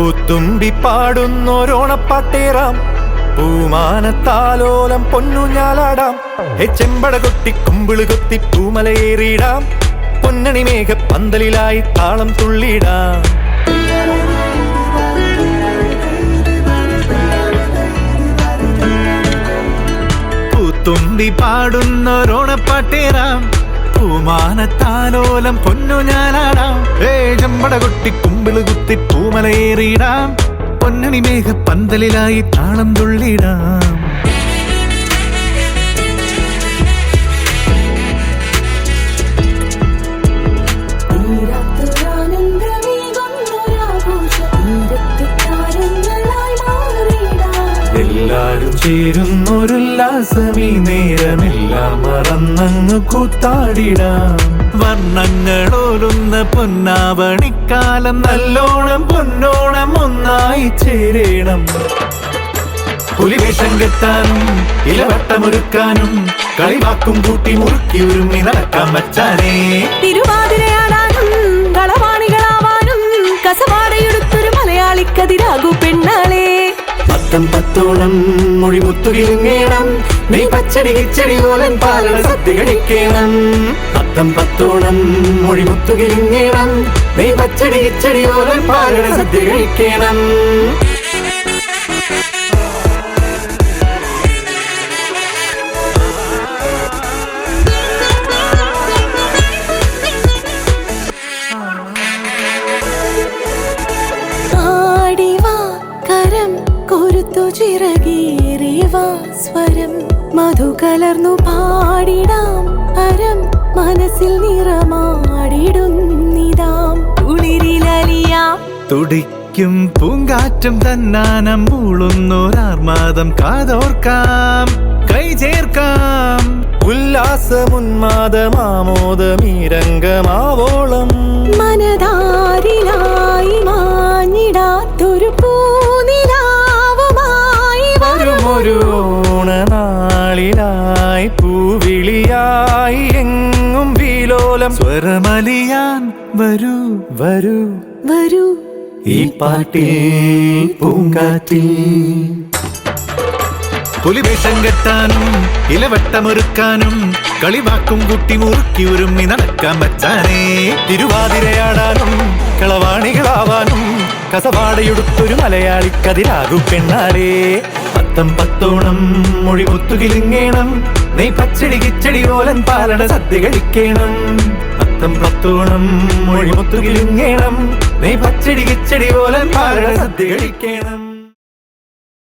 പൂത്തുമ്പി പാടുന്നോരോണപ്പാട്ടേറാം, പൂമാനത്താലോലം പൊന്നുഞ്ഞാലാടാം. ചെമ്പട കൊത്തി കുമ്പിള് കൊത്തി പൂമലയേറിയിടാം, പൊന്നണി മേഘ പന്തലിലായി താളം തുള്ളിടാം. പൂത്തുമ്പി പാടുന്നോരോണപ്പാട്ടേറാം, പൂമാനത്താലോലം പൊന്നുഞ്ഞാലാടാം. ചെമ്പട കൊട്ടി കുമ്പിള് കുത്തി പൂമലയേറിയിടാം, പൊന്നണി മേഘ പന്തലിലായി താളം തുള്ളിടാം. എല്ലാരും ചേരുന്നൊരുല്ലാസമീ നേരമെല്ലാം മറന്നങ്ങ് കൂത്താടിടാം. വർണ്ണങ്ങളോരുന്ന പൊന്നാവണിക്കാലം നല്ലോണം പൊന്നോണം ഒന്നായി ചേരണം. പുലിവേഷം കെട്ടാനും ഇലവട്ടമൊരുക്കാനും കളിവാക്കും കൂട്ടി മുറുക്കി ഒരുങ്ങി നടക്കാൻ വച്ചാനേ. തിരുവാതിരയാടാനും കളവാണികളാവാനും കസവാടയെടുത്തൊരു മലയാളിക്കതിരാകൂ പെണ്ണാളെ. പത്തം പത്തോളം മൊഴി മുത്തുകിലുങ്ങേണം, നീ പച്ചടി കിച്ചടി ഓലൻ പാലട സദ്യ കഴിക്കണം. പത്തം പത്തോളം മൊഴി മുത്തുകിലുങ്ങേണം, നീ പച്ചടി കിച്ചടി ഓലൻ പാലട സദ്യ കഴിക്കണം. ചിറകേറിവാ സ്വരം മധു കലർന്നു പാടിടാം, പരം മനസ്സിൽ നിറമാടിടുന്നിതാം. കുളിരിലലിയാം തുടിക്കും പൂങ്കാറ്റും തന്നാനം മൂളുന്നോരാർമാദം കാതോർക്കാം, കൈ ചേർക്കാം. ഉല്ലാസമുന്മാദമാമോദമീരംഗമാവോളം മനതാരിലായി മാഞ്ഞിടാത്തൊരു ഒരു ഓണനാളിലായി പൂവിളിയായി എങ്ങും വിലോലം സ്വരമലിയാൻ വരൂ വരൂ വരൂ ഈ പാട്ടിൽ പൂങ്കാറ്റിൽ. പുലിവേഷം കെട്ടാനും ഇലവട്ടമൊരുക്കാനും കളിവാക്കും കുട്ടി മുറുക്കി ഒരുങ്ങി നടക്കാൻ വച്ചാനേ. തിരുവാതിരയാടാനും കളവാണികളാവാനും കസവാടയെടുത്തൊരു മലയാളിക്കതിരാകൂ പെണ്ണാളേ. പത്തം പത്തോണം മൊഴി മുത്തുകിലുങ്ങേണം, നീ പച്ചടി കിച്ചടി ഓലൻ പാലട സദ്യ കഴിക്കണം. പത്തം പത്തോണം മൊഴി മുത്തുകിലുങ്ങേണം, നീ പച്ചടി കിച്ചടി ഓലൻ പാലട സദ്യ കഴിക്കണം.